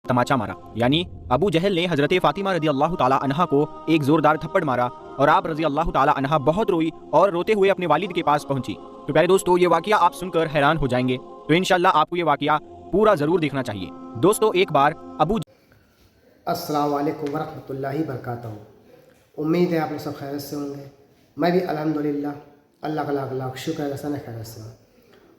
तमाचा मारा, यानी अबू जहल ने हजरत फातिमा रजी अल्लाह ताला अन्हा को एक जोरदार थप्पड़ मारा और आप रजी अल्लाह ताला अन्हा बहुत रोई और रोते हुए अपने वालिद के पास पहुंची। तो प्यारे दोस्तों, ये वाकया आप सुनकर हैरान हो जाएंगे, तो इंशाल्लाह आपको ये वाकया पूरा जरूर देखना चाहिए। दोस्तों, एक बार अस्सलाम वालेकुम वरहमतुल्लाहि वबरकातुहू। उम्मीद है आप लोग सब खैरियत से होंगे। मैं भी अल्हम्दुलिल्लाह अल्लाह का लाख लाख शुक्र है खैरियत से हूँ।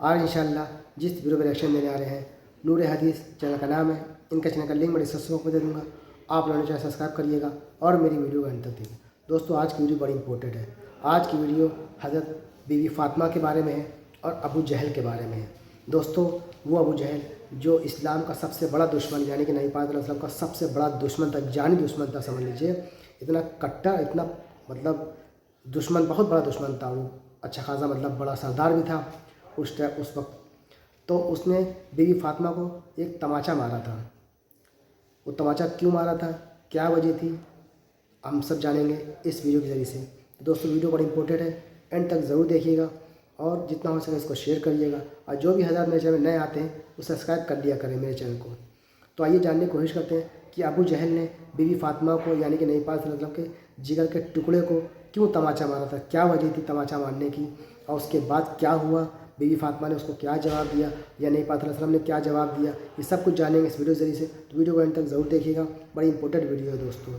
आज इंशाल्लाह जिस वीडियो पर रिएक्शन देने आ रहे हैं, नूर हदीस चैनल का नाम है। इनका चैनल का लिंक मैं डिस्क्रिप्शन में दे दूँगा, आप लोगों ने चैनल सब्सक्राइब करिएगा और मेरी वीडियो का अंत तक देखिए। दोस्तों, आज की वीडियो बड़ी इंपॉर्टेंट है। आज की वीडियो हज़रत बीवी फातिमा के बारे में है और अबू जहल के बारे में है। दोस्तों, वो अबू जहल जो इस्लाम का सबसे बड़ा दुश्मन, यानी कि नबी पाक सल्लल्लाहु अलैहि वसल्लम का सबसे बड़ा दुश्मन था, जानी दुश्मन था, समझ लीजिए। इतना कट्टर, इतना मतलब दुश्मन, बहुत बड़ा दुश्मन था वो। अच्छा खासा मतलब बड़ा सरदार भी था उस वक्त। तो उसने बीवी फातिमा को एक तमाचा मारा था। वो तमाचा क्यों मारा था, क्या वजह थी, हम सब जानेंगे इस वीडियो के ज़रिए से। तो दोस्तों, वीडियो बड़ी इंपॉर्टेंट है, एंड तक ज़रूर देखिएगा और जितना हो सके इसको शेयर करिएगा। और जो भी हज़ार मेरे चैनल में नए आते हैं वो सब्सक्राइब कर दिया करें मेरे चैनल को। तो आइए जानने की कोशिश करते हैं कि अबू जहल ने बीवी फातिमा को, यानी कि नबी पाक सल्लल्लाहु अलैहि वसल्लम के जिगर के टुकड़े को क्यों तमाचा मारा था, क्या वजह थी तमाचा मारने की, और उसके बाद क्या हुआ, बीवी फातिमा ने उसको क्या जवाब दिया या नबी पाक सल्लल्लाहु अलैहि वसल्लम ने क्या जवाब दिया, ये सब कुछ जानेंगे इस वीडियो के ज़रिए से। तो वीडियो को एंड तक ज़रूर देखिएगा, बड़ी इंपॉर्टेंट वीडियो है दोस्तों।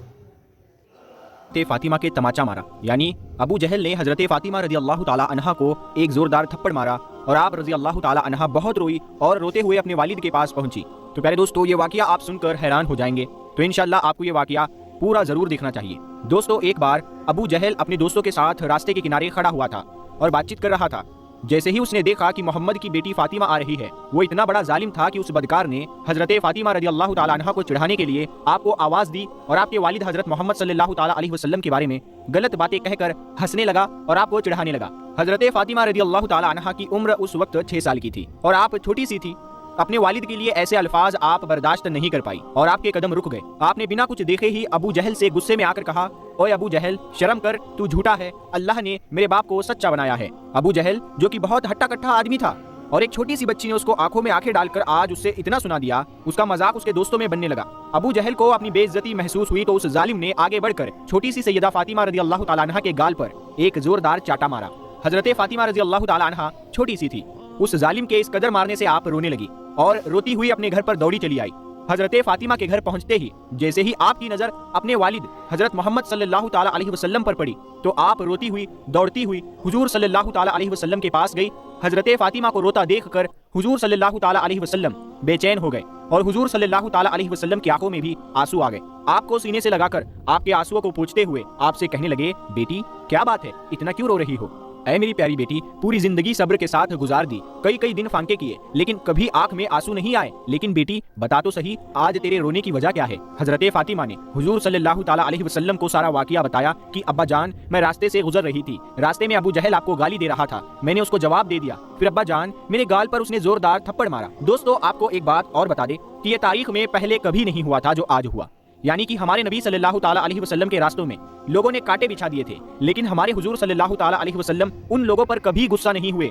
फातिमा के तमाचा मारा, यानी अबू जहल ने हजरत फातिमा रजी अल्लाह ताला अन्हा को एक जोरदार थप्पड़ मारा और आप रजी अल्लाह ताला अन्हा बहुत रोई और रोते हुए अपने वालिद के पास पहुंची। तो प्यारे दोस्तों, ये वाकया आप सुनकर हैरान हो जाएंगे, तो इंशाल्लाह आपको ये वाकया पूरा जरूर देखना चाहिए। दोस्तों, एक बार अबू जहल अपने दोस्तों के साथ रास्ते के किनारे खड़ा हुआ था और बातचीत कर रहा था। जैसे ही उसने देखा कि मोहम्मद की बेटी फातिमा आ रही है, वो इतना बड़ा जालिम था कि उस बदकार ने हजरत फातिमा रजी अल्लाह ताला अन्हा को चिढ़ाने के लिए आपको आवाज़ दी और आपके वालिद हजरत मोहम्मद सल्लल्लाहु ताला अलैहि वसल्लम के बारे में गलत बातें कहकर हंसने लगा और आपको चिढ़ाने लगा। हजरत फातिमा रजी अल्लाह ताला अन्हा की उम्र उस वक्त 6 साल की थी और आप छोटी सी थी। अपने वालिद के लिए ऐसे अल्फाज आप बर्दाश्त नहीं कर पाई और आपके कदम रुक गए। आपने बिना कुछ देखे ही अबू जहल से गुस्से में आकर कहा, ओए अबू जहल, शर्म कर, तू झूठा है, अल्लाह ने मेरे बाप को सच्चा बनाया है। अबू जहल, जो कि बहुत हट्टा कट्टा आदमी था और एक छोटी सी बच्ची ने उसको आंखों में आंखें डालकर आज उससे इतना सुना दिया, उसका मजाक उसके दोस्तों में बनने लगा। अबू जहल को अपनी बेइज्जती महसूस हुई तो उस जालिम ने आगे बढ़कर छोटी सी सैयदा फातिमा रजी अल्लाह ताला अन्हा के गाल पर एक जोरदार चाटा मारा। हजरत फातिमा रजी अल्लाह ताला अन्हा छोटी सी थी। उस जालिम के इस कदर मारने से आप रोने लगी और रोती हुई अपने घर पर दौड़ी चली आई। हजरत फातिमा के घर पहुंचते ही जैसे ही आपकी नजर अपने वालिद हजरत मोहम्मद सल्लल्लाहु ताला अलैहि वसल्लम पर पड़ी तो आप रोती हुई दौड़ती हुई हुजूर सल्लल्लाहु ताला अलैहि वसल्लम के पास गई। हजरत फातिमा को रोता देखकर हुजूर सल्लल्लाहु ताला अलैहि वसल्लम बेचैन हो गए और हुजूर सल्लल्लाहु ताला अलैहि वसल्लम की आंखों में भी आंसू आ गए। आपको सीने से लगाकर आपके आंसुओं को पोंछते हुए आपसे कहने लगे, बेटी क्या बात है, इतना क्यों रो रही हो? ऐ मेरी प्यारी बेटी, पूरी जिंदगी सब्र के साथ गुजार दी, कई कई दिन फांके किए, लेकिन कभी आंख में आंसू नहीं आए। लेकिन बेटी बता तो सही, आज तेरे रोने की वजह क्या है? हजरत फातिमा ने हुजूर सल्लल्लाहु ताला अलैहि वसल्लम को सारा वाकया बताया कि अब्बा जान, मैं रास्ते से गुजर रही थी, रास्ते में अबू जहल आपको गाली दे रहा था, मैंने उसको जवाब दे दिया, फिर अब्बा जान मेरे गाल पर उसने जोरदार थप्पड़ मारा। दोस्तों, आपको एक बात और बता दे कि ये तारीख में पहले कभी नहीं हुआ था जो आज हुआ। यानी कि हमारे नबी सल्लल्लाहु ताला अलैहि वसल्लम के रास्तों में लोगों ने कांटे बिछा दिए थे, लेकिन हमारे हुजूर सल्लल्लाहु ताला अलैहि वसल्लम उन लोगों पर कभी गुस्सा नहीं हुए।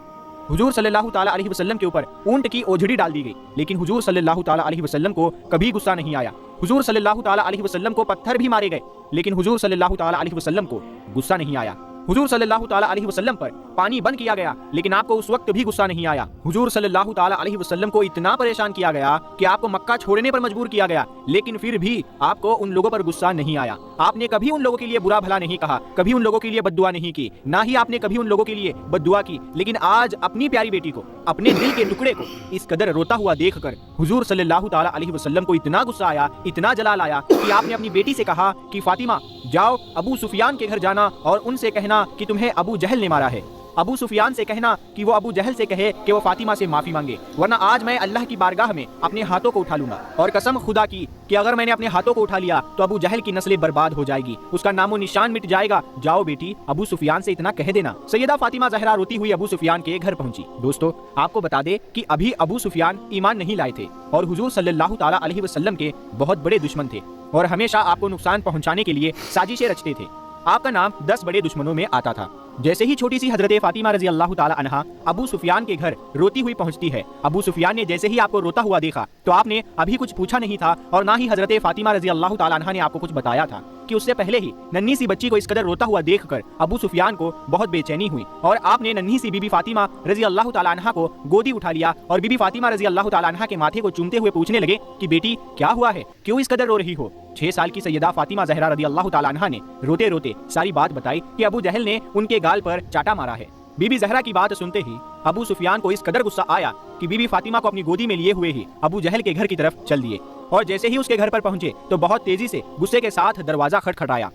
हुजूर सल्लल्लाहु ताला अलैहि वसल्लम के ऊपर ऊंट की ओझड़ी डाल दी गई, लेकिन हुजूर सल्लल्लाहु ताला अलैहि वसल्लम को कभी गुस्सा नहीं आया। हुजूर सल्लल्लाहु ताला अलैहि वसल्लम को पत्थर भी मारे गए, लेकिन हुजूर सल्लल्लाहु ताला अलैहि वसल्लम को गुस्सा नहीं आया। हुजूर सल्लल्लाहु ताला अलैहि वसल्लम पर पानी बंद किया गया, लेकिन आपको उस वक्त भी गुस्सा नहीं आया। हुजूर सल्लल्लाहु ताला अलैहि वसल्लम को इतना परेशान किया गया कि आपको मक्का छोड़ने पर मजबूर किया गया, लेकिन फिर भी आपको उन लोगों पर गुस्सा नहीं आया। आपने कभी उन लोगों के लिए बुरा भला नहीं कहा, कभी उन लोगों के लिए बद्दुआ नहीं की, ना ही आपने कभी उन लोगों के लिए बद्दुआ की। लेकिन आज अपनी प्यारी बेटी को, अपने दिल के टुकड़े को इस कदर रोता हुआ देखकर हुजूर सल्लल्लाहु ताला अलैहि वसल्लम को इतना गुस्सा आया, इतना जलाल आया कि आपने अपनी बेटी से कहा कि फातिमा जाओ अबू सुफियान के घर जाना और उनसे कहना कि तुम्हें अबू जहल ने मारा है। अबू सुफियान से कहना कि वो अबू जहल से कहे कि वो फातिमा से माफी मांगे, वरना आज मैं अल्लाह की बारगाह में अपने हाथों को उठा लूंगा। और कसम खुदा की कि अगर मैंने अपने हाथों को उठा लिया तो अबू जहल की नस्लें बर्बाद हो जाएगी, उसका नामो निशान मिट जाएगा। जाओ बेटी, अबू सुफियान से इतना कह देना। सैयदा फातिमा ज़हरा रोती हुई अबू सुफियान के घर पहुंची। दोस्तों, आपको बता दे कि अभी अबू सुफियान ईमान नहीं लाए थे और हुजूर सल्लल्लाहु ताला अलैहि वसल्लम के बहुत बड़े दुश्मन थे और हमेशा आपको नुकसान पहुंचाने के लिए साजिशें रचते थे। आपका नाम 10 बड़े दुश्मनों में आता था। जैसे ही छोटी सी हजरत फातिमा रजी अल्लाह ताला अन्हा अबू सुफियान के घर रोती हुई पहुंचती है, अबू सुफियान ने जैसे ही आपको रोता हुआ देखा तो आपने अभी कुछ पूछा नहीं था और ना ही हजरत फातिमा रजी अल्लाह ताला अन्हा ने आपको कुछ बताया था कि उससे पहले ही नन्ही सी बच्ची को इस कदर रोता हुआ देखकर अबू सुफियान को बहुत बेचैनी हुई और आपने नन्ही सी बीबी फातिमा रजी अल्लाह ताला अन्हा को गोदी उठा लिया और बीबी फातिमा रजी अल्लाह ताला अन्हा के माथे को चूमते हुए पूछने लगे कि बेटी क्या हुआ है, क्यों इस कदर रो रही हो। 6 साल की सैयदा फातिमा ज़हरा रदी अल्लाह ताला अन्हा ने रोते रोते सारी बात बताई कि अबू जहल ने उनके गाल पर चाटा मारा है। बीबी ज़हरा की बात सुनते ही अबू सुफियान को इस कदर गुस्सा आया कि बीबी फातिमा को अपनी गोदी में लिए हुए ही अबू जहल के घर की तरफ चल दिए और जैसे ही उसके घर पर पहुंचे तो बहुत तेजी से गुस्से के साथ दरवाजा खटखटाया।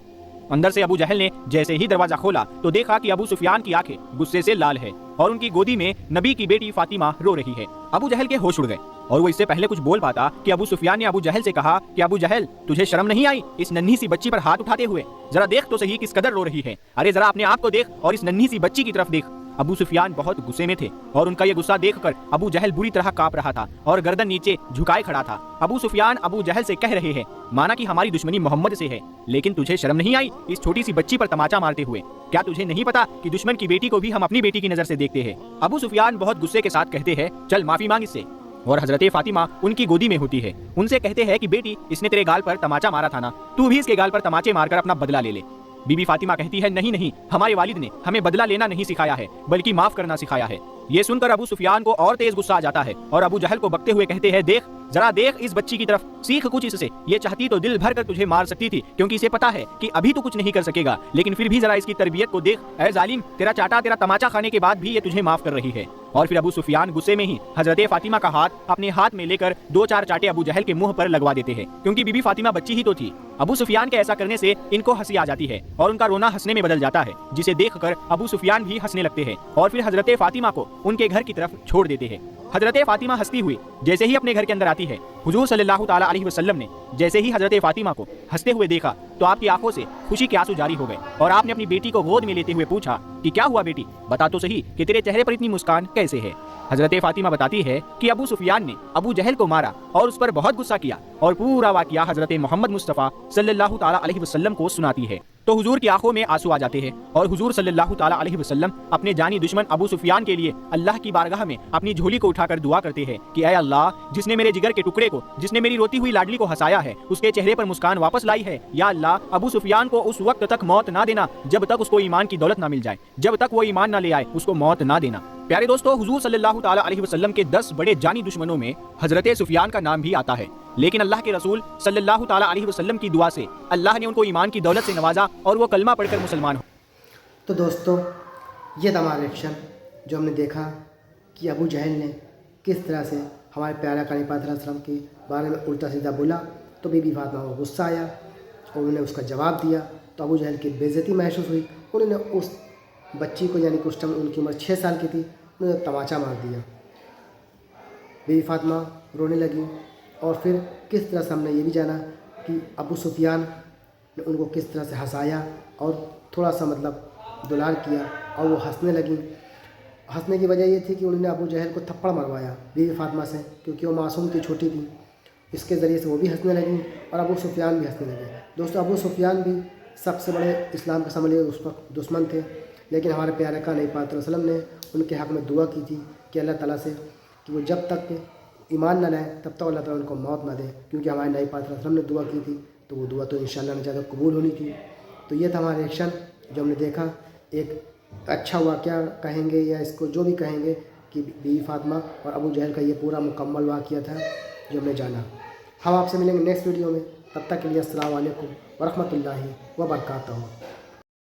अंदर से अबू जहल ने जैसे ही दरवाजा खोला तो देखा कि अबू सुफियान की आंखें गुस्से से लाल है और उनकी गोदी में नबी की बेटी फातिमा रो रही है। अबू जहल के होश उड़ गए और वो इससे पहले कुछ बोल पाता कि अबू सुफियान ने अबू जहल से कहा कि अबू जहल तुझे शर्म नहीं आई इस नन्ही सी बच्ची पर हाथ उठाते हुए, जरा देख तो सही किस कदर रो रही है, अरे जरा अपने आप को देख और इस नन्ही सी बच्ची की तरफ देख। अबू सुफियान बहुत गुस्से में थे और उनका ये गुस्सा देखकर अबू जहल बुरी तरह कांप रहा था और गर्दन नीचे झुकाए खड़ा था। अबू सुफियान अबू जहल से कह रहे हैं, माना कि हमारी दुश्मनी मोहम्मद से है, लेकिन तुझे शर्म नहीं आई इस छोटी सी बच्ची पर तमाचा मारते हुए, क्या तुझे नहीं पता कि दुश्मन की बेटी को भी हम अपनी बेटी की नजर से देखते हैं। अबू सुफियान बहुत गुस्से के साथ कहते हैं, चल माफी मांग इससे। और हजरत फातिमा उनकी गोदी में होती है, उनसे कहते हैं कि बेटी इसने तेरे गाल पर तमाचा मारा था ना, तू भी इसके गाल पर तमाचे मारकर अपना बदला ले ले। बीबी फातिमा कहती है, नहीं नहीं, हमारे वालिद ने हमें बदला लेना नहीं सिखाया है बल्कि माफ करना सिखाया है। ये सुनकर अबू सुफियान को और तेज गुस्सा आ जाता है और अबू जहल को बकते हुए कहते हैं, देख जरा देख इस बच्ची की तरफ, सीख कुछ इससे, ये चाहती तो दिल भर कर तुझे मार सकती थी क्योंकि इसे पता है कि अभी तो कुछ नहीं कर सकेगा, लेकिन फिर भी जरा इसकी तरबियत को देख, ऐ जालिम, तेरा चाटा तेरा तमाचा खाने के बाद भी ये तुझे माफ कर रही है। और फिर अबू सुफियान गुस्से में ही हजरत फातिमा का हाथ अपने हाथ में लेकर 2-4 चाटे अबू जहल के मुंह पर लगवा देते हैं क्योंकि बीबी फातिमा बच्ची ही तो थी। अबू सुफियान के ऐसा करने से इनको हंसी आ जाती है और उनका रोना हंसने में बदल जाता है, जिसे देखकर अबू सुफियान भी हंसने लगते हैं और फिर हजरत फातिमा को उनके घर की तरफ छोड़ देते हैं। हजरत फातिमा हंसती हुई जैसे ही अपने घर के अंदर आती है, हुजूर सल्लल्लाहु ताला अलैहि वसल्लम ने जैसे ही हजरत फातिमा को हंसते हुए देखा तो आपकी आंखों से खुशी के आंसू जारी हो गए और आपने अपनी बेटी को गोद में लेते हुए पूछा कि क्या हुआ बेटी, बता तो सही कि तेरे चेहरे पर इतनी मुस्कान कैसे है। हजरत फातिमा बताती है कि अबू सुफियान ने अबू जहल को मारा और उस पर बहुत गुस्सा किया और पूरा वाकया हजरत मोहम्मद मुस्तफ़ा सल्लल्लाहु ताला अलैहि वसल्लम को सुनाती है तो हुजूर की आंखों में आंसू आ जाते हैं और हुजूर सल्लल्लाहु ताला अलैहि वसल्लम अपने जानी दुश्मन अबू सुफियान के लिए अल्लाह की बारगाह में अपनी झोली को उठाकर दुआ करते हैं कि ऐ अल्लाह, जिसने मेरे जिगर के टुकड़े को, जिसने मेरी रोती हुई लाडली को हंसाया है, उसके चेहरे पर मुस्कान वापस लाई है, या अल्लाह अबू सुफियान को उस वक्त तक मौत ना देना जब तक उसको ईमान की दौलत ना मिल जाए, जब तक वो ईमान ना ले आए उसको मौत ना देना। प्यारे दोस्तों, हुजूर सल्लल्लाहु ताला अलैहि वसल्लम के 10 बड़े जानी दुश्मनों में हजरत सुफियान का नाम भी आता है, लेकिन अल्लाह के रसूल सल्लल्लाहु ताला अलैहि वसल्लम की दुआ से अल्लाह ने उनको ईमान की दौलत से नवाजा और वो कलमा पढ़कर मुसलमान हो। तो दोस्तों, ये था हमारा रिएक्शन जो हमने देखा कि अबू जहल ने किस तरह से हमारे प्यारा कानी पाक सल्लल्लाहु अलैहि वसल्लम के बारे में उल्टा सीधा बोला तो बीबी फातिमा को गुस्सा आया और उन्होंने उसका जवाब दिया तो अबू जहल की बेइज्जती महसूस हुई। उन्होंने उस बच्ची को, यानी कि उस टाइम उनकी उम्र 6 साल की थी, उन्होंने तमाचा मार दिया। बीबी फातिमा रोने लगी और फिर किस तरह से हमने ये भी जाना कि अबू सुफियान ने उनको किस तरह से हंसाया और थोड़ा सा मतलब दुलार किया और वो हंसने लगी। हंसने की वजह ये थी कि उन्होंने अबू जहल को थप्पड़ मरवाया बीबी फातिमा से, क्योंकि वो मासूम थी, छोटी थी। इसके ज़रिए से वो भी हंसने लगी और अबू सुफियान भी हंसने लगे। दोस्तों, अबू सुफियान भी सबसे बड़े इस्लाम के समझ दुश्मन थे, लेकिन हमारे प्यारे का नबी पाक सल्लल्लाहु अलैहि वसल्लम ने उनके हक़ में दुआ की थी कि अल्लाह ताला से कि वो जब तक ईमान न लाए तब तक अल्लाह ताला उनको मौत ना दे, क्योंकि हमारे नबी पाक सल्लल्लाहु अलैहि वसल्लम ने दुआ की थी तो वो दुआ तो इंशाअल्लाह ने ज़्यादा कबूल होनी थी। तो ये था हमारा रिएक्शन जो हमने देखा, एक अच्छा वाक़या कहेंगे या इसको जो भी कहेंगे कि बीबी फातिमा और अबू जहल का ये पूरा मुकम्मल वाक़या था जो हमने जाना। हम आपसे मिलेंगे नेक्स्ट वीडियो में, तब तक के लिए अस्सलाम वालेकुम व रहमतुल्लाहि व बरकातहू।